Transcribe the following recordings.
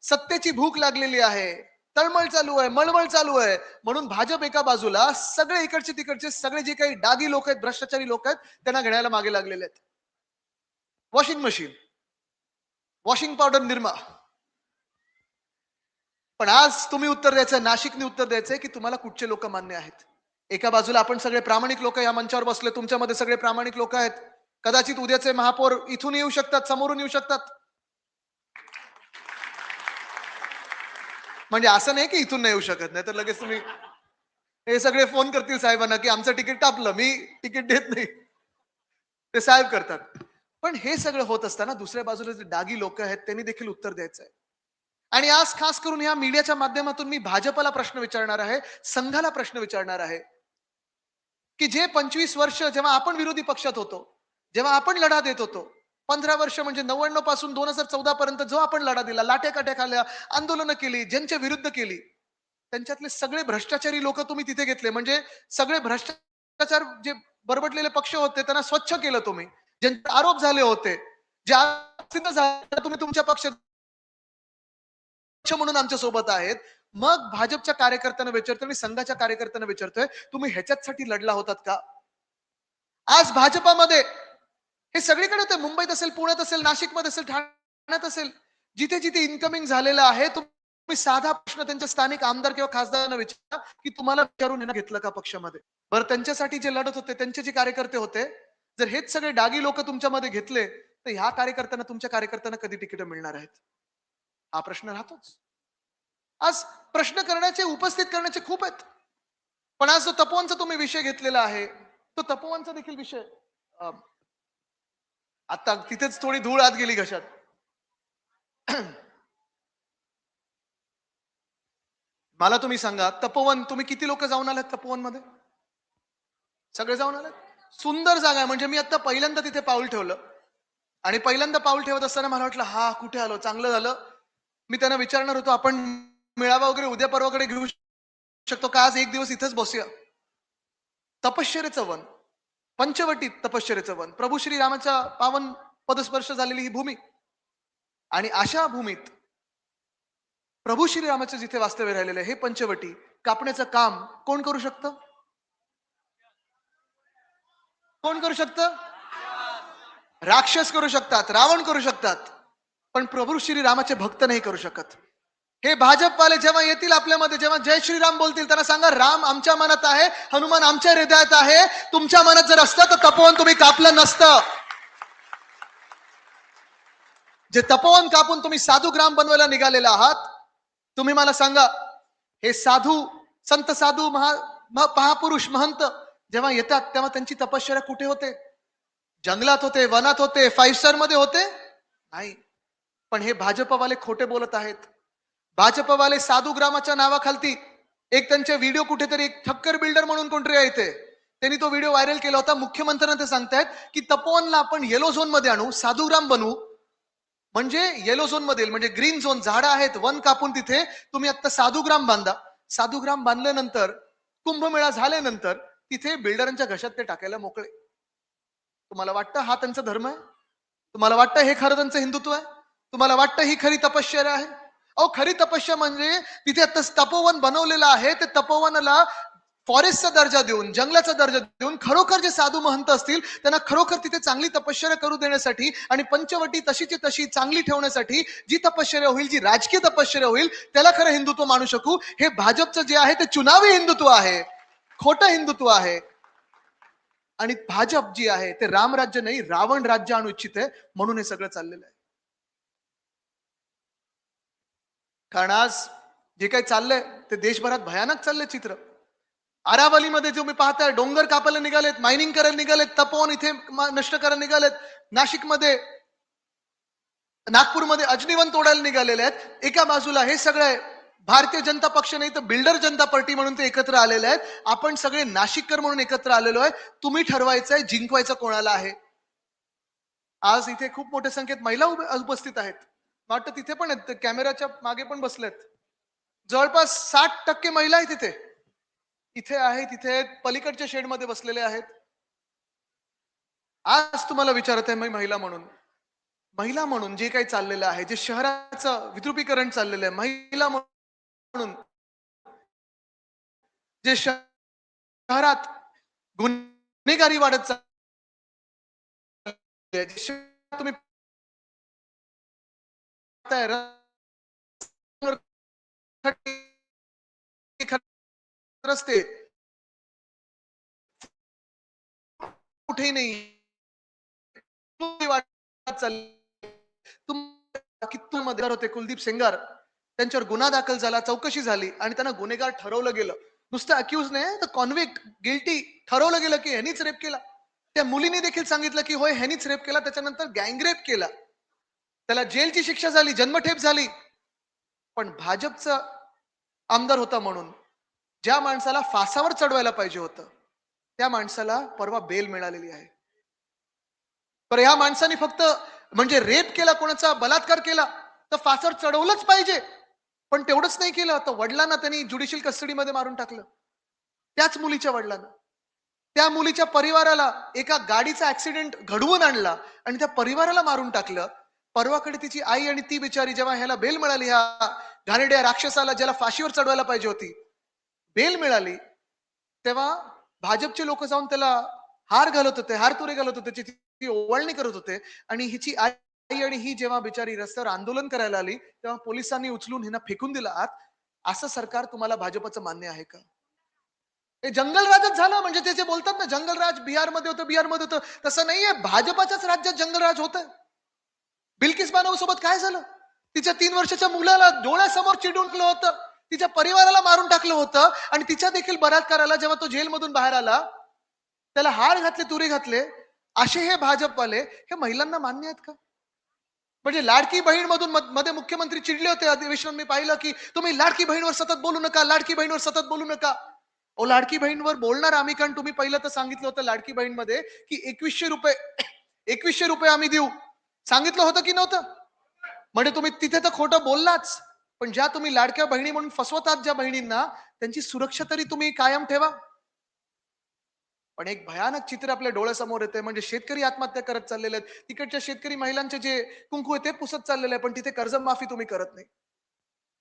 सत्तेची भूक लागलेली आहे, तळमळ चालू आहे, मळमळ चालू आहे, म्हणून भाजप एका बाजूला, सगळे इकडचे तिकडचे सगळे जे काही डागी लोक आहेत, भ्रष्टाचारी लोक आहेत, त्यांना घेण्याला मागे लागलेले आहेत. Washing machine, washing powder, Nirma. पण आज तुम्ही उत्तर द्यायचं, नाशिकने उत्तर द्यायचंय की तुम्हाला कुठचे लोक मान्य आहेत. एका बाजूला आपण सगळे प्रामाणिक लोक या मंचावर बसले, तुमच्यामध्ये सगळे प्रामाणिक लोक आहेत. कदाचित उद्याचे महापौर इथून येऊ शकतात, समोरून येऊ शकतात. म्हणजे असं नाही की इथून नाही येऊ शकत, नाही तर लगेच तुम्ही हे सगळे फोन करतील साहेबांना की आमचं तिकीट टापलं, मी तिकीट देत नाही. ते साहेब करतात. पण हे सगळं होत असताना दुसऱ्या बाजूला जे डागी लोक आहेत त्यांनी देखील उत्तर द्यायचं आहे. आणि आज खास करून या मीडियाच्या माध्यमातून मी भाजपला प्रश्न विचारणार आहे, संघाला प्रश्न विचारणार आहे, की जे 25 वर्ष जेव्हा आपण विरोधी पक्षात होतो, जेव्हा आपण लढा देत होतो, 15 वर्ष म्हणजे 99 पासून 2014 पर्यंत जो आपण लढा दिला, लाट्या काट्या खाल्ल्या, आंदोलनं केली, ज्यांच्या विरुद्ध केली, त्यांच्यातले सगळे भ्रष्टाचारी लोक तुम्ही तिथे घेतले. म्हणजे सगळे भ्रष्टाचार जे बरबटलेले पक्ष होते त्यांना स्वच्छ केलं तुम्ही. ज्यांचे आरोप झाले होते, जे सिद्ध झाले, तुम्ही तुमच्या पक्षात म्हणून आमच्या सोबत आहेत. मग भाजपच्या कार्यकर्त्यांना विचारतोय आणि संघाच्या कार्यकर्त्यांना विचारतोय, तुम्ही ह्याच्यासाठी लढला होतात का? आज भाजपामध्ये हे सगळीकडे होते, मुंबईत असेल, पुण्यात असेल, नाशिकमध्ये असेल, ठाण्यात असेल, जिथे जिथे इन्कमिंग झालेलं आहे, तुम्ही साधा प्रश्न त्यांच्या स्थानिक आमदार किंवा खासदारांना विचारा की तुम्हाला विचारून घेतलं का पक्षामध्ये. बरं, त्यांच्यासाठी जे लढत होते, त्यांचे जे कार्यकर्ते होते, जर हेच सगळे डागी लोक तुमच्यामध्ये घेतले, तर ह्या कार्यकर्त्यांना, तुमच्या कार्यकर्त्यांना कधी तिकीट मिळणार आहेत? हा प्रश्न राहतोच. आज प्रश्न करण्याचे, उपस्थित करण्याचे खूप आहेत. पण आज जो तपोवनचा तुम्ही विषय घेतलेला आहे, तो तपोवनचा देखील विषय आता तिथेच थोडी धूळ आत गेली घशात. मला तुम्ही सांगा, तपोवन तुम्ही किती लोक जाऊन आलात तपोवन मध्ये? सगळे जाऊन आलात? सुंदर जागा आहे. म्हणजे मी आता पहिल्यांदा तिथे पाऊल ठेवलं आणि पहिल्यांदा पाऊल ठेवत असताना मला वाटलं, हा कुठे आलो, चांगलं झालं. मी त्यांना विचारणार होतो, आपण मेळावा वगैरे उद्या परवाकडे घेऊ शकतो का? आज एक दिवस इथेच बसूया. तपश्चर्याचं वन, पंचवटीत तपश्चर्याचं वन, प्रभू श्रीरामाच्या पावन पदस्पर्श झालेली ही भूमी. आणि अशा भूमीत प्रभू श्रीरामाचं जिथे वास्तव्य राहिलेलं आहे, हे पंचवटी कापण्याचं काम कोण करू शकतं? कोण करू शकतं? राक्षस करू शकतात, रावण करू शकतात, पण प्रभू श्रीरामाचे भक्त नाही करू शकत. हे भाजपवाले जेव्हा येतील आपल्यामध्ये, जेव्हा जय श्रीराम बोलतील, त्यांना सांगा, राम आमच्या मनात आहे, हनुमान आमच्या हृदयात आहे. तुमच्या मनात जर असतं तर तपोवन तुम्ही कापलं नसतं. जे तपोवन कापून तुम्ही साधू ग्राम बनवायला निघालेला आहात, तुम्ही मला सांगा, हे साधू, संत साधू, महापुरुष, महंत जेव्हा येतात तेव्हा त्यांची तपश्चर्या कुठे होते? जंगलात होते, वनात होते, 5 स्टार मध्ये होते? नाही. पण हे भाजपवाले खोटे बोलत आहेत. भाजपवाले साधू ग्रामाच्या नावाखालती एक त्यांचे व्हिडिओ कुठेतरी, एक ठक्कर बिल्डर म्हणून कोणतरी आहे ते, त्यांनी तो व्हिडिओ व्हायरल केला होता. मुख्यमंत्र्यांना ते सांगतायत की तपोवनला आपण येलो झोन मध्ये आणू, साधूग्राम बनवू. म्हणजे येलो झोन मध्ये, म्हणजे ग्रीन झोन, झाडं आहेत, वन कापून तिथे तुम्ही आता साधूग्राम बांधा. साधूग्राम बांधल्यानंतर, कुंभमेळा झाल्यानंतर तिथे बिल्डरांच्या घशात ते टाकायला मोकळे. तुम्हाला वाटतं हा त्यांचा धर्म आहे? तुम्हाला वाटतं हे खरं त्यांचं हिंदुत्व आहे? तुम्हाला वाटतं ही खरी तपश्चर्या आहे? अहो, खरी तपस्या म्हणजे तिथे आता तपोवन बनवलेलं आहे, ते तपोवनाला फॉरेस्टचा दर्जा देऊन, जंगलाचा दर्जा देऊन, खरोखर जे साधू महंत असतील त्यांना खरोखर तिथे चांगली तपश्चर्या करू देण्यासाठी आणि पंचवटी तशीची तशी चांगली ठेवण्यासाठी जी तपश्चर्या होईल, जी राजकीय तपश्चर्या होईल, त्याला खरं हिंदुत्व मानू शकू. हे भाजपचं जे आहे ते चुनावी हिंदुत्व आहे, खोटं हिंदुत्व आहे. आणि भाजप जी आहे ते रामराज्य नाही, रावण राज्य आणू इच्छित आहे, म्हणून हे सगळं चाललेलं आहे. कारण आज जे काही चाललंय ते देशभरात भयानक चाललंय चित्र. अरावलीमध्ये जो मी पाहताय, डोंगर कापायला निघालेत, मायनिंग करायला निघालेत, तपोवन इथे नष्ट करायला निघालेत, नाशिकमध्ये, नागपूरमध्ये अग्निवन तोडायला निघालेले आहेत. एका बाजूला हे सगळे भारतीय जनता पक्ष नाही तर बिल्डर जनता पार्टी म्हणून ते एकत्र आलेले आहेत. आपण सगळे नाशिककर म्हणून एकत्र आलेलो आहे. तुम्ही ठरवायचंय जिंकवायचं कोणाला आहे. आज इथे खूप मोठ्या संख्येत महिला उपस्थित आहेत. वाटतं तिथे पण आहेत, कॅमेराच्या मागे पण बसलेत. जवळपास 60% महिला आहेत तिथे. इथे आहेत, तिथे पलीकडच्या शेडमध्ये बसलेले आहेत. आज तुम्हाला विचारत आहे मी महिला म्हणून, महिला म्हणून जे काही चाललेलं आहे, जे शहराचं विद्रुपीकरण चाललेलं आहे, महिला म्हणून जे शहरात गुन्हेगारी वाढत चालली आहे, जे शहरात तुम्ही पाहताय रस्त्यांवर रस्ते कुठेही नाही वाढत चालली. मध्ये होते कुलदीप सेंगार, त्यांच्यावर गुन्हा दाखल झाला, चौकशी झाली आणि त्यांना गुन्हेगार ठरवलं गेलं. नुसतं अक्यूज नाही, तर कॉन्व्हिक्ट गिल्टी ठरवलं गेलं की ह्यानीच रेप केला. त्या मुलीने देखील सांगितलं की होय ह्यानीच रेप केला, त्याच्यानंतर गँगरेप केला. त्याला जेलची शिक्षा झाली, जन्मठेप झाली. पण भाजपचा आमदार होता म्हणून ज्या माणसाला फासावर चढवायला पाहिजे होतं, त्या माणसाला परवा बेल मिळालेली आहे. तर ह्या माणसाने फक्त म्हणजे रेप केला, कोणाचा बलात्कार केला तर फासावर चढवलंच पाहिजे. पण तेवढंच नाही केलं, तर वडिलांना त्यांनी ज्युडिशियल कस्टडीमध्ये मारून टाकलं. त्याच मुलीच्या वडिलांना. त्या मुलीच्या परिवाराला एका गाडीचा ऍक्सिडेंट घडवून आणला आणि त्या परिवाराला मारून टाकलं. परवाकडे तिची आई आणि ती बिचारी जेव्हा ह्याला बेल मिळाली, ह्या घाणेरड्या राक्षसाला ज्याला फाशीवर चढवायला पाहिजे होती, बेल मिळाली, तेव्हा भाजपचे लोक जाऊन त्याला हार घालत होते, हार तुरे घालत होते, त्याची ओवाळणी करत होते. आणि हिची आई आणि ही जेव्हा बिचारी रस्त्यावर आंदोलन करायला आली, तेव्हा पोलिसांनी उचलून हिना फेकून दिला आत. असं सरकार तुम्हाला भाजपचं मान्य आहे का? हे जंगलराजच झालं. म्हणजे ते जे बोलतात ना, जंगलराज बिहारमध्ये होतं, बिहारमध्ये होतं, तसं नाहीये. भाजपाच्याच राज्यात जंगलराज होतं. बिल्किस बानो सोबत काय झालं? तिच्या 3 वर्षाच्या मुलाला डोळ्यासमोर चिडवलं होतं, तिच्या परिवाराला मारून टाकलं होतं आणि तिच्या देखील बलात्काराला जेव्हा तो जेलमधून बाहेर आला, त्याला हार घातले, तुरे घातले. असे हे भाजपवाले हे महिलांना मान्य आहेत का? म्हणजे लाडकी बहीण मधून मध्ये मुख्यमंत्री चिडले होते अधिवेशन मी पाहिलं की तुम्ही लाडकी बहीणवर सतत बोलू नका, लाडकी बहीणवर सतत बोलू नका. ओ लाडकी बहीणवर बोलणार आम्ही, कारण तुम्ही पहिलं तर सांगितलं होतं लाडकी बहीण मध्ये की 2100 रुपये 2100 रुपये आम्ही देऊ. सांगितलं होतं की नव्हतं? म्हणजे तुम्ही तिथे तर खोटं बोललाच. पण ज्या तुम्ही लाडक्या बहिणी म्हणून फसवतात ज्या बहिणींना, त्यांची सुरक्षा तरी तुम्ही कायम ठेवा. पण एक भयानक चित्र आपल्या डोळ्यासमोर येते, म्हणजे शेतकरी आत्महत्या करत चाललेले आहेत. तिकडच्या शेतकरी महिलांचे जे कुंकू आहे ते पुसत चाललेले आहे, पण तिथे कर्जमाफी तुम्ही करत नाही.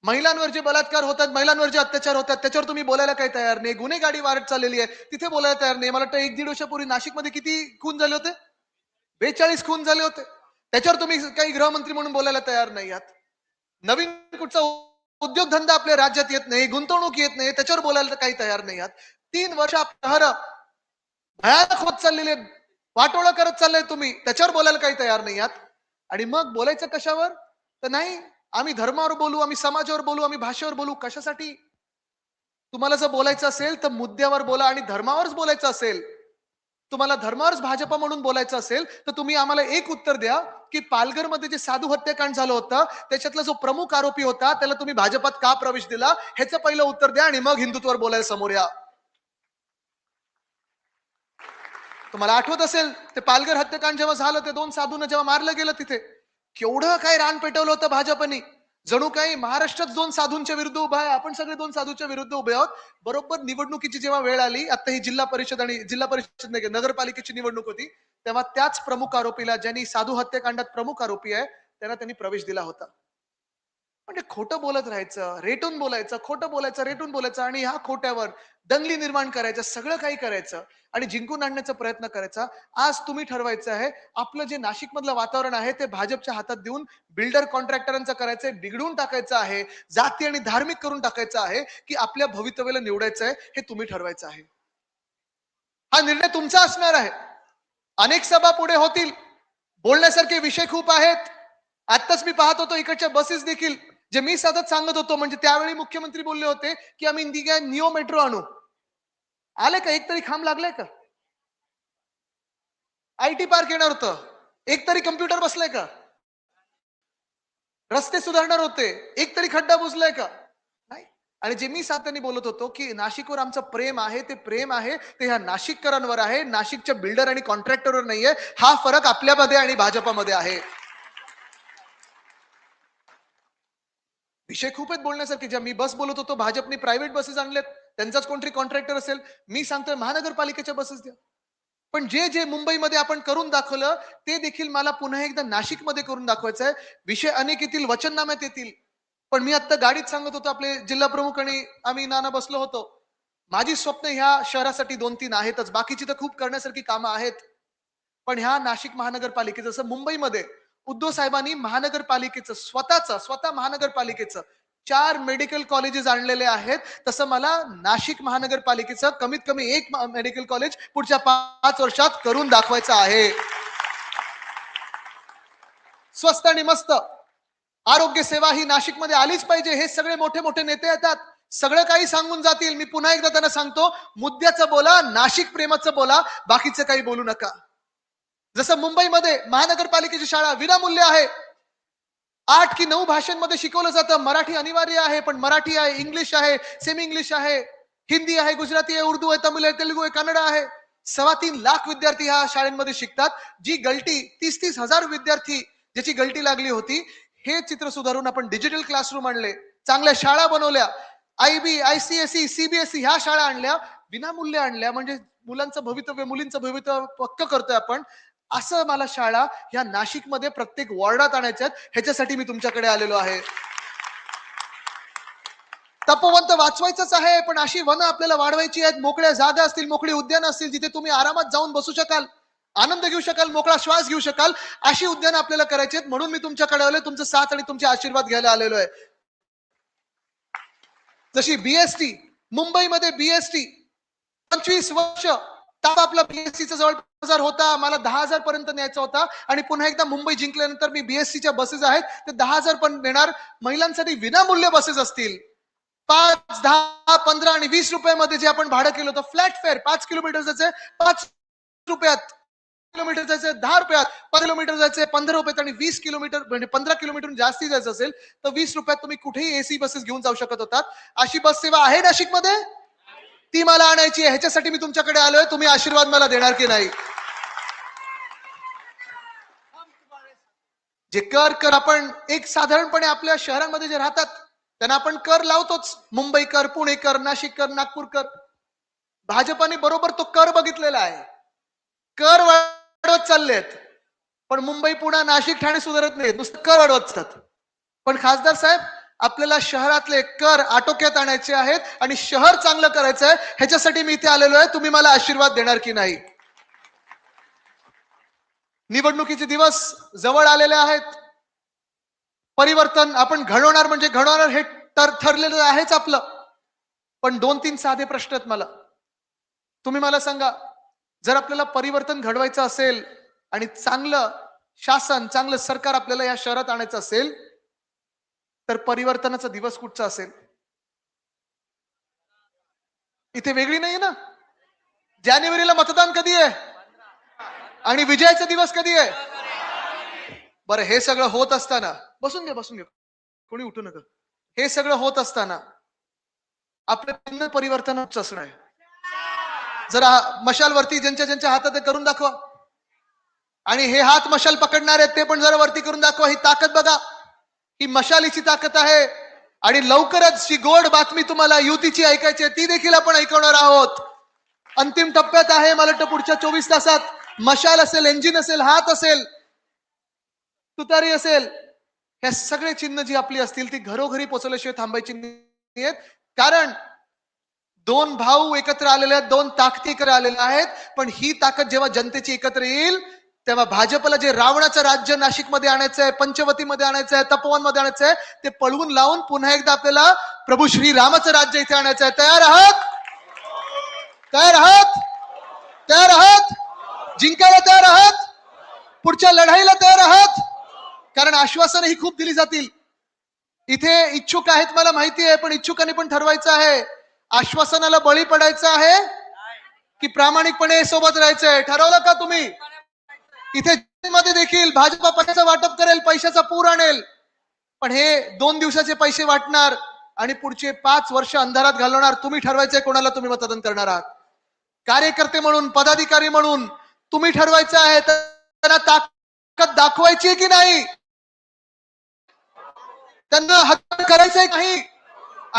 महिलांवर जे बलात्कार होतात, महिलांवर जे अत्याचार होतात, त्याच्यावर तुम्ही बोलायला काही तयार नाही. गुन्हेगारी वाढत चाललेली आहे, तिथे बोलायला तयार नाही. मला वाटतं 1-1.5 वर्षापूर्वी नाशिकमध्ये किती खून झाले होते? 42 खून झाले होते. त्याच्यावर तुम्ही काही गृहमंत्री म्हणून बोलायला तयार नाही आहात. नवीन कुठचा उद्योगधंदा आपल्या राज्यात येत नाही, गुंतवणूक येत नाही, त्याच्यावर बोलायला काही तयार नाही आहात. 3 वर्ष शहर भयानक होत चाललेले आहेत. वाटोळं करत चाललंय तुम्ही, त्याच्यावर बोलायला काही तयार नाही आहात. आणि मग बोलायचं कशावर? तर नाही, आम्ही धर्मावर बोलू, आम्ही समाजावर बोलू, आम्ही भाषेवर बोलू. कशासाठी? तुम्हाला जर बोलायचं असेल तर मुद्द्यावर बोला आणि धर्मावरच बोलायचं असेल, तुम्हाला धर्मावरच भाजपा म्हणून बोलायचं असेल, तर तुम्ही आम्हाला एक उत्तर द्या की पालघरमध्ये जे साधू हत्याकांड झालं होतं, त्याच्यातला जो प्रमुख आरोपी होता, त्याला तुम्ही भाजपात का प्रवेश दिला? ह्याचं पहिलं उत्तर द्या आणि मग हिंदुत्वावर बोलायला समोर या. तुम्हाला आठवत असेल ते पालघर हत्याकांड जेव्हा झालं, ते 2 साधूंना जेव्हा मारलं गेलं तिथे, केवढं काय रान पेटवलं होतं भाजपनी. जणू काही महाराष्ट्रात 2 साधूंच्या विरुद्ध उभा आहे, आपण सगळे 2 साधूच्या विरुद्ध उभे आहोत. बरोबर निवडणुकीची जेव्हा वेळ आली, आता ही जिल्हा परिषद आणि जिल्हा परिषद नाही, नगरपालिकेची निवडणूक होती, तेव्हा त्याच प्रमुख आरोपीला, ज्यांनी साधू हत्याकांडात प्रमुख आरोपी आहे, त्यांना त्यांनी प्रवेश दिला होता. म्हणजे खोटं बोलत राहायचं, रेटून बोलायचं, खोटं बोलायचं, रेटून बोलायचं आणि ह्या खोट्यावर दंगली निर्माण करायचं, सगळं काही करायचं आणि जिंकून आणण्याचा प्रयत्न करायचा. आज तुम्ही ठरवायचं आहे, आपलं जे नाशिकमधलं वातावरण आहे ते भाजपच्या हातात देऊन बिल्डर कॉन्ट्रॅक्टरांचं करायचंय, बिघडून टाकायचं आहे, जाती आणि धार्मिक करून टाकायचं आहे, की आपल्या भवितव्याला निवडायचं आहे, हे तुम्ही ठरवायचं आहे. हा निर्णय तुमचा असणार आहे. अनेक सभा पुढे होतील, बोलण्यासारखे विषय खूप आहेत. आत्ताच मी पाहत होतो इकडच्या बसेस देखील, जे मी सतत सांगत होतो, म्हणजे त्यावेळी मुख्यमंत्री बोलले होते की आम्ही निओ मेट्रो आणू. आले का? एक तरी खांब लागलाय का? आयटी पार्क येणार होतं, एक तरी कम्प्युटर बसलाय का? रस्ते सुधारणार होते, एक तरी खड्डा बुजलाय का? नाही. आणि जे मी सातत्याने बोलत होतो की नाशिकवर आमचं प्रेम आहे, ते प्रेम आहे ते ह्या नाशिककरांवर आहे, नाशिकच्या बिल्डर आणि कॉन्ट्रॅक्टरवर नाहीये. हा फरक आपल्यामध्ये आणि भाजपामध्ये आहे. विषय खूप आहेत बोलण्यासारखे. ज्या मी बस बोलत होतो, भाजपने प्रायव्हेट बसेस आणल्यात, त्यांचाच कोणतरी कॉन्ट्रॅक्टर असेल. मी सांगतोय महानगरपालिकेच्या बसेस द्या. पण जे जे मुंबईमध्ये आपण करून दाखवलं ते देखील मला पुन्हा एकदा नाशिकमध्ये करून दाखवायचं आहे. विषय अनेक येतील, वचननाम्यात येतील, पण मी आता गाडीत सांगत होतो, आपले जिल्हा प्रमुख आणि आम्ही नाना बसलो होतो. माझी स्वप्न ह्या शहरासाठी 2-3 आहेतच, बाकीची तर खूप करण्यासारखी कामं आहेत. पण ह्या नाशिक महानगरपालिकेचं, जसं मुंबईमध्ये उद्धव साहेबांनी महानगरपालिकेचं स्वतः महानगरपालिकेचं 4 मेडिकल कॉलेजेस आणलेले आहेत, तसं मला नाशिक महानगरपालिकेचं कमीत कमी एक मेडिकल कॉलेज पुढच्या 5 वर्षात करून दाखवायचं आहे. स्वस्त आणि मस्त आरोग्य सेवा ही नाशिकमध्ये आलीच पाहिजे. हे सगळे मोठे मोठे नेते येतात, सगळं काही सांगून जातील. मी पुन्हा एकदा त्यांना सांगतो, मुद्द्याचं बोला, नाशिक प्रेमाचं बोला, बाकीचं काही बोलू नका. जसं मुंबईमध्ये महानगरपालिकेची शाळा विनामूल्य आहे, 8 की 9 भाषांमध्ये शिकवलं जातं. मराठी अनिवार्य आहे, पण मराठी आहे, इंग्लिश आहे, सेमी इंग्लिश आहे, हिंदी आहे, गुजराती आहे, उर्दू आहे, तमिळ आहे, तेलुगू आहे, कन्नड आहे. 3.25 लाख विद्यार्थी ह्या शाळेमध्ये शिकतात. जी गलटी 30-30 हजार विद्यार्थी ज्याची गलटी लागली होती, हे चित्र सुधारून आपण डिजिटल क्लासरूम आणले, चांगल्या शाळा बनवल्या, IB, ICSE, CBSE ह्या शाळा आणल्या, विनामूल्य आणल्या. म्हणजे मुलांचं भवितव्य, मुलींचं भवितव्य पक्क करतोय आपण. असं मला शाळा ह्या नाशिकमध्ये प्रत्येक वॉर्डात आणायच्या आहेत. ह्याच्यासाठी मी तुमच्याकडे आलेलो आहे. तपोवन तर वाचवायचंच आहे, पण अशी वनं आपल्याला वाढवायची आहेत. मोकळ्या जागा असतील, मोकळी उद्यानं असतील, जिथे तुम्ही आरामात जाऊन बसू शकाल, आनंद घेऊ शकाल, मोकळा श्वास घेऊ शकाल, अशी उद्यानं आपल्याला करायची आहेत. म्हणून मी तुमच्याकडे आलोय, तुमचं साथ आणि तुमचे आशीर्वाद घ्यायला आलेलो आहे. जशी BST, मुंबईमध्ये BST 25 वर्ष आपला BSTचा जवळ होता, मला 10,000 पर्यंत न्यायचा होता. आणि पुन्हा एकदा मुंबई जिंकल्यानंतर मी BSTच्या बसेस आहेत ते 10,000 पण देणार. महिलांसाठी विनामूल्य बसेस असतील. 5, 10, 15 आणि 20 रुपयामध्ये जे आपण भाडं केलं होतं, फ्लॅट फेअर, 5 किलोमीटर जायचे 5 रुपयात, किलोमीटर जायचे 10 रुपयात, 5 किलोमीटर जायचे 15 रुपयात, आणि 20 किलोमीटर म्हणजे 15 किलोमीटर जास्ती जायचं असेल तर 20 रुपयात तुम्ही कुठेही AC बसेस घेऊन जाऊ शकत होतात. अशी बस सेवा आहे नाशिकमध्ये, ती मला आणायची आहे. ह्याच्यासाठी मी तुमच्याकडे आलोय. तुम्ही आशीर्वाद मला देणार की नाही? जे कर आपण एक साधारणपणे आपल्या शहरांमध्ये जे राहतात त्यांना आपण कर लावतोच. मुंबईकर, पुणेकर, नाशिककर, नागपूरकर. भाजपाने बरोबर तो कर बघितलेला आहे. कर वाढवत चाललेत, पण मुंबई, पुणे, नाशिक, ठाणे सुधारत नाहीत, नुसतं कर वाढवत असतात. पण खासदार साहेब, आपल्याला शहरातले कर आटोक्यात आणायचे आहेत आणि शहर चांगलं करायचं आहे. ह्याच्यासाठी मी इथे आलेलो आहे. तुम्ही मला आशीर्वाद देणार की नाही? निवडणुकीचे दिवस जवळ आलेले आहेत. परिवर्तन आपण घडवणार म्हणजे घडवणार, हे ठरलेलं आहेच आपलं. पण 2-3 साधे प्रश्न आहेत मला. तुम्ही मला सांगा, जर आपल्याला परिवर्तन घडवायचं असेल आणि चांगलं शासन, चांगलं सरकार आपल्याला या शहरात आणायचं असेल, तर परिवर्तनाचा दिवस कुठचा असेल? इथे वेगळी नाही ना. जानेवारीला मतदान कधी आहे आणि विजयाचा दिवस कधी आहे? बरं, हे सगळं होत असताना, बसून घ्या, कोणी उठू नका. हे सगळं होत असताना आपलं परिवर्तन असणं आहे. जरा मशालवरती ज्यांच्या ज्यांच्या हातात करून दाखवा, आणि हे हात मशाल पकडणार आहेत ते पण जरा वरती करून दाखवा. ही ताकद बघा, ही मशालीची ताकद आहे. आणि लवकरच जी गोड बातमी तुम्हाला युतीची ऐकायची आहे ती देखील आपण ऐकवणार आहोत. अंतिम टप्प्यात आहे. मला वाटतं पुढच्या 24 तासात मशाल असेल, इंजिन असेल, हात असेल, तुतारी असेल, हे सगळे चिन्ह जी आपली असतील ती घरोघरी पोहोचवल्याशिवाय थांबायची नाहीत. कारण 2 भाऊ एकत्र आलेले आहेत, 2 ताकदी एकत्र आलेल्या आहेत. पण ही ताकद जेव्हा जनतेची एकत्र येईल, तेव्हा भाजपला जे रावणाचं राज्य नाशिकमध्ये आणायचं आहे, पंचवटीमध्ये आणायचं आहे, तपोवनमध्ये आणायचं आहे, ते पळवून लावून पुन्हा एकदा आपल्याला प्रभू श्रीरामाचं राज्य इथे आणायचं आहे. तयार आहात? तयार आहात? तयार आहात? जिंकायला तयार आहात? पुढच्या लढाईला तयार आहात? कारण आश्वासनं ही खूप दिली जातील. इथे इच्छुक आहेत मला माहिती आहे, पण इच्छुकांनी पण ठरवायचं आहे, आश्वासनाला बळी पडायचं आहे की प्रामाणिकपणे सोबत राहायचंय. ठरवलं का तुम्ही? इथे मध्ये देखील भाजपा पैशाचं वाटप करेल, पैशाचा पूर आणेल, पण हे 2 दिवसाचे पैसे वाटणार आणि पुढचे 5 वर्ष अंधारात घालवणार. तुम्ही ठरवायचंय कोणाला तुम्ही मतदान करणार आहात. कार्यकर्ते म्हणून, पदाधिकारी म्हणून तुम्ही ठरवायचं आहे. त्यांना ताकद दाखवायची आहे की नाही? त्यांना हत्या करायचंय काही?